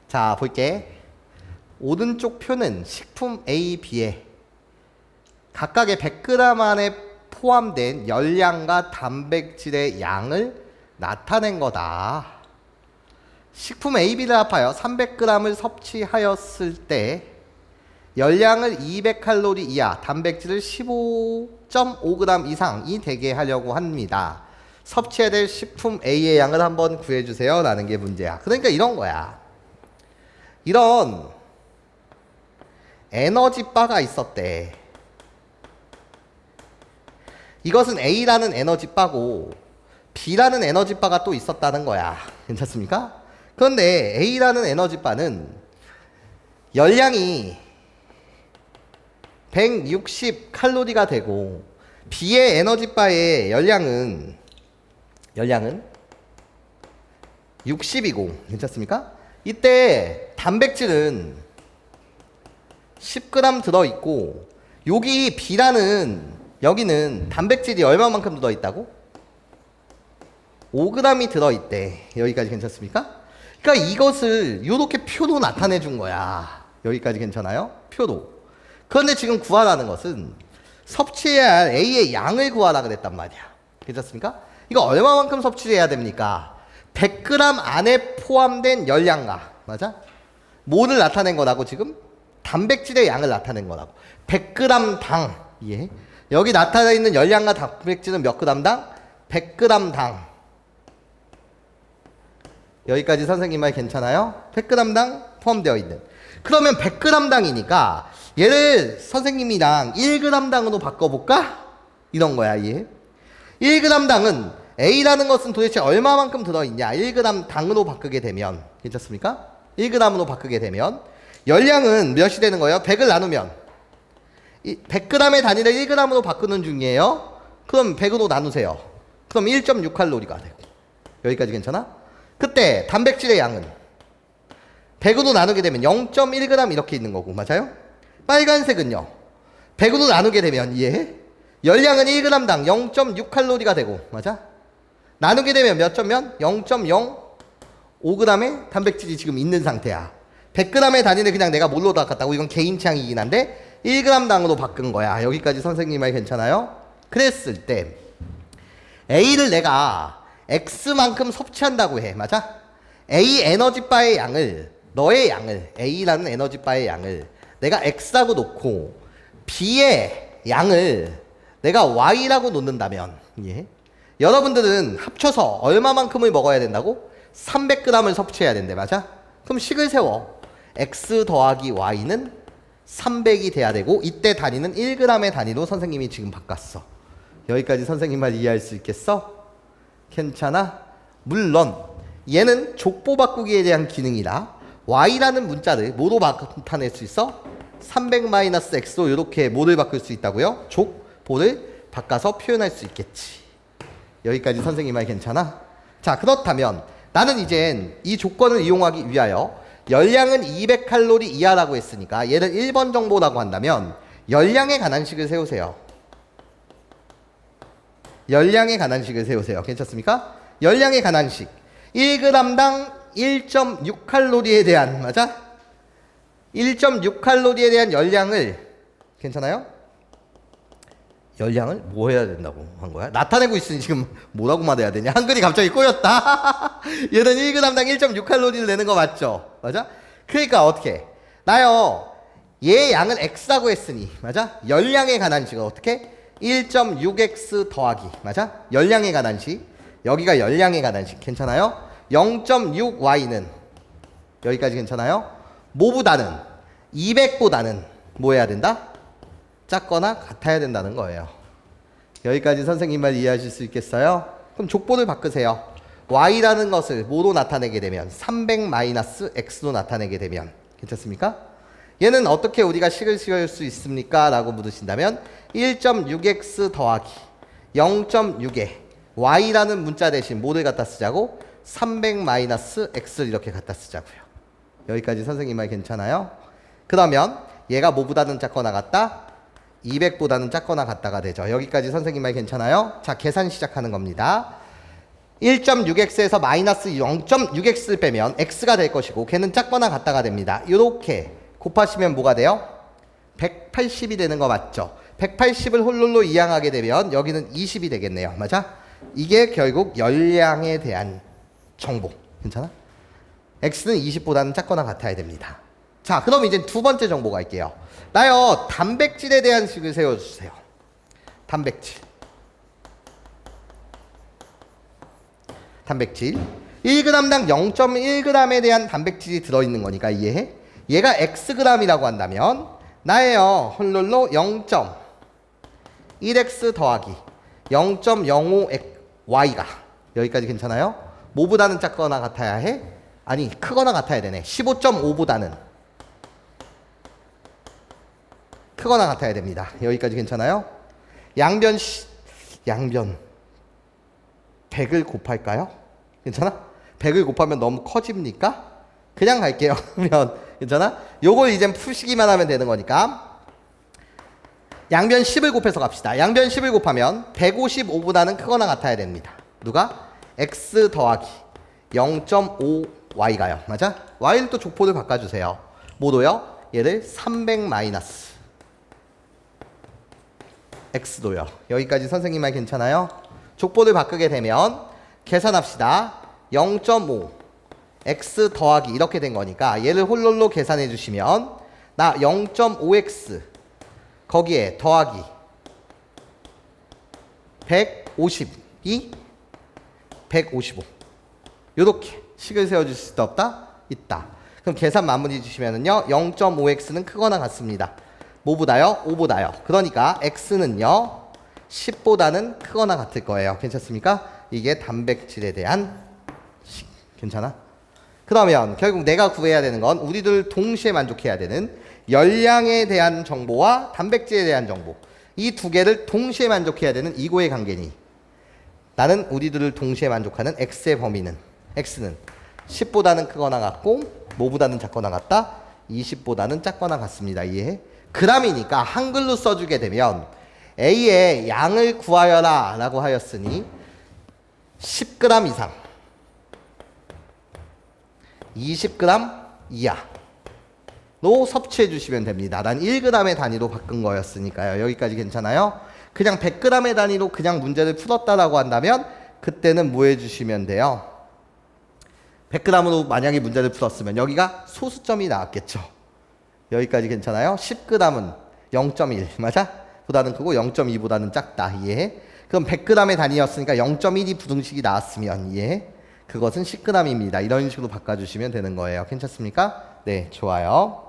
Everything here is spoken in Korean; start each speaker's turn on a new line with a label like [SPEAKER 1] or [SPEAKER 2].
[SPEAKER 1] 자, 볼게. 오른쪽 표는 식품 A, B에 각각의 100g 안에 포함된 열량과 단백질의 양을 나타낸 거다. 식품 A, B를 합하여 300g을 섭취하였을 때 열량을 200칼로리 이하, 단백질을 15.5g 이상이 되게 하려고 합니다. 섭취해야 될 식품 A의 양을 한번 구해주세요 라는 게 문제야. 그러니까 이런 거야. 이런 에너지바가 있었대. 이것은 A라는 에너지바고 B라는 에너지바가 또 있었다는 거야. 괜찮습니까? 그런데 A라는 에너지바는 열량이 160칼로리가 되고 B의 에너지바의 열량은 60이고 괜찮습니까? 이때 단백질은 10g 들어있고 여기는 단백질이 얼마만큼 들어있다고? 5g이 들어있대. 여기까지 괜찮습니까? 그러니까 이것을 이렇게 표로 나타내 준 거야. 여기까지 괜찮아요? 표로. 그런데 지금 구하라는 것은 섭취해야 할 A의 양을 구하라 그랬단 말이야. 괜찮습니까? 이거 얼마만큼 섭취해야 됩니까? 100g 안에 포함된 열량과 맞아? 뭐를 나타낸 거라고 지금? 단백질의 양을 나타낸 거라고. 100g 당. 예. 여기 나타나 있는 열량과 단백질은 몇 g당? 100g 당. 여기까지 선생님 말 괜찮아요? 100g당 포함되어 있는. 그러면 100g당이니까 얘를 선생님이랑 1g당으로 바꿔볼까? 이런 거야. 예. 1g당은 A라는 것은 도대체 얼마만큼 들어있냐? 1g당으로 바꾸게 되면 괜찮습니까? 1g으로 바꾸게 되면 열량은 몇이 되는 거예요? 100을 나누면 100g의 단위를 1g으로 바꾸는 중이에요. 그럼 100으로 나누세요. 그럼 1.6칼로리가 되고. 여기까지 괜찮아? 그때 단백질의 양은 100으로 나누게 되면 0.1g 이렇게 있는 거고 맞아요? 빨간색은요 100으로 나누게 되면 이해해? 열량은 1g당 0.6칼로리가 되고 맞아? 나누게 되면 몇 점면? 0.05g의 단백질이 지금 있는 상태야. 100g의 단위는 그냥 내가 뭘로 바꿨다고? 이건 개인 취향이긴 한데 1g당으로 바꾼 거야. 여기까지 선생님 말 괜찮아요? 그랬을 때 A를 내가 X만큼 섭취한다고 해. 맞아? A 에너지바의 양을 너의 양을 A라는 에너지바의 양을 내가 X라고 놓고 B의 양을 내가 Y라고 놓는다면 예? 여러분들은 합쳐서 얼마만큼을 먹어야 된다고? 300g을 섭취해야 된대. 맞아? 그럼 식을 세워. X 더하기 Y는 300이 돼야 되고 이때 단위는 1g의 단위로 선생님이 지금 바꿨어. 여기까지 선생님 말 이해할 수 있겠어? 괜찮아? 물론 얘는 족보 바꾸기에 대한 기능이라 Y라는 문자를 뭐로 나타낼 수 있어? 300-X로 이렇게 뭐를 바꿀 수 있다고요? 족보를 바꿔서 표현할 수 있겠지. 여기까지 선생님 말 괜찮아? 자, 그렇다면 나는 이젠 이 조건을 이용하기 위하여 열량은 200칼로리 이하라고 했으니까 얘를 1번 정보라고 한다면 열량에 관한 식을 세우세요. 열량에 관한 식을 세우세요. 괜찮습니까? 열량에 관한 식 1g당 1.6칼로리에 대한 맞아? 1.6칼로리에 대한 열량을 괜찮아요? 열량을 뭐 해야 된다고 한 거야? 나타내고 있으니 지금 뭐라고 말해야 되냐? 한글이 갑자기 꼬였다. 얘는 1g당 1.6칼로리를 내는 거 맞죠? 맞아? 그러니까 어떻게? 나요 얘 양을 X라고 했으니 맞아? 열량에 관한 식은 어떻게? 1.6x 더하기 맞아? 열량에 관한 식 여기가 열량에 관한 식 괜찮아요? 0.6y는 여기까지 괜찮아요? 뭐보다는 200보다는 뭐 해야 된다? 작거나 같아야 된다는 거예요. 여기까지 선생님 말 이해하실 수 있겠어요? 그럼 족보를 바꾸세요. y라는 것을 뭐로 나타내게 되면 300-x로 나타내게 되면 괜찮습니까? 얘는 어떻게 우리가 식을 세울 수 있습니까? 라고 물으신다면 1.6x 더하기 0.6에 y라는 문자 대신 뭐를 갖다 쓰자고? 300-x를 이렇게 갖다 쓰자고요. 여기까지 선생님 말 괜찮아요? 그러면 얘가 뭐보다는 작거나 같다? 200보다는 작거나 같다가 되죠. 여기까지 선생님 말 괜찮아요? 자, 계산 시작하는 겁니다. 1.6x에서 마이너스 0.6x를 빼면 x가 될 것이고 걔는 작거나 같다가 됩니다. 이렇게 곱하시면 뭐가 돼요? 180이 되는 거 맞죠? 180을 홀룰로 이항하게 되면 여기는 20이 되겠네요. 맞아? 이게 결국 열량에 대한 정보. 괜찮아? x는 20보다는 작거나 같아야 됩니다. 자, 그럼 이제 두 번째 정보 갈게요. 나요, 단백질에 대한 식을 세워주세요. 단백질. 1g당 0.1g에 대한 단백질이 들어있는 거니까 이해해? 얘가 xg이라고 한다면 나예요, 홀룰로 0.1x 더하기 0.05y가 여기까지 괜찮아요? 뭐보다는 작거나 같아야 해? 아니, 크거나 같아야 되네. 15.5보다는 크거나 같아야 됩니다. 여기까지 괜찮아요? 양변 100을 곱할까요? 괜찮아? 100을 곱하면 너무 커집니까? 그냥 갈게요. 그러면 괜찮아? 요걸 이제 푸시기만 하면 되는 거니까 양변 10을 곱해서 갑시다. 양변 10을 곱하면 155보다는 크거나 같아야 됩니다. 누가? x 더하기 0.5y가요. 맞아? y를 또 족보를 바꿔주세요. 뭐도요? 얘를 300 마이너스 x도요. 여기까지 선생님 말 괜찮아요? 족보를 바꾸게 되면 계산합시다. 0.5 x 더하기 이렇게 된 거니까 얘를 홀룰로 계산해 주시면 나 0.5x 거기에 더하기 150이 155 요렇게 식을 세워줄 수 없다? 있다. 그럼 계산 마무리 주시면은요 0.5x는 크거나 같습니다. 뭐보다요? 5보다요. 그러니까 x는요 10보다는 크거나 같을 거예요. 괜찮습니까? 이게 단백질에 대한 식. 괜찮아? 그러면 결국 내가 구해야 되는 건 우리들 동시에 만족해야 되는 열량에 대한 정보와 단백질에 대한 정보, 이 두 개를 동시에 만족해야 되는 이고의 관계니 나는 우리들을 동시에 만족하는 x의 범위는 x는 10보다는 크거나 같고 뭐보다는 작거나 같다? 20보다는 작거나 같습니다. 이해해? g이니까 한글로 써주게 되면 A의 양을 구하여라 라고 하였으니 10g 이상 20g 이하로 섭취해 주시면 됩니다. 난 1g의 단위로 바꾼 거였으니까요. 여기까지 괜찮아요? 그냥 100g의 단위로 그냥 문제를 풀었다라고 한다면 그때는 뭐 해주시면 돼요? 100g으로 만약에 문제를 풀었으면 여기가 소수점이 나왔겠죠. 여기까지 괜찮아요? 10g은 0.1 맞아? 보다는 크고 0.2보다는 작다. 이해해? 그럼 100g의 단위였으니까 0.1이 부등식이 나왔으면 이해해? 그것은 10g입니다. 이런 식으로 바꿔주시면 되는 거예요. 괜찮습니까? 네, 좋아요.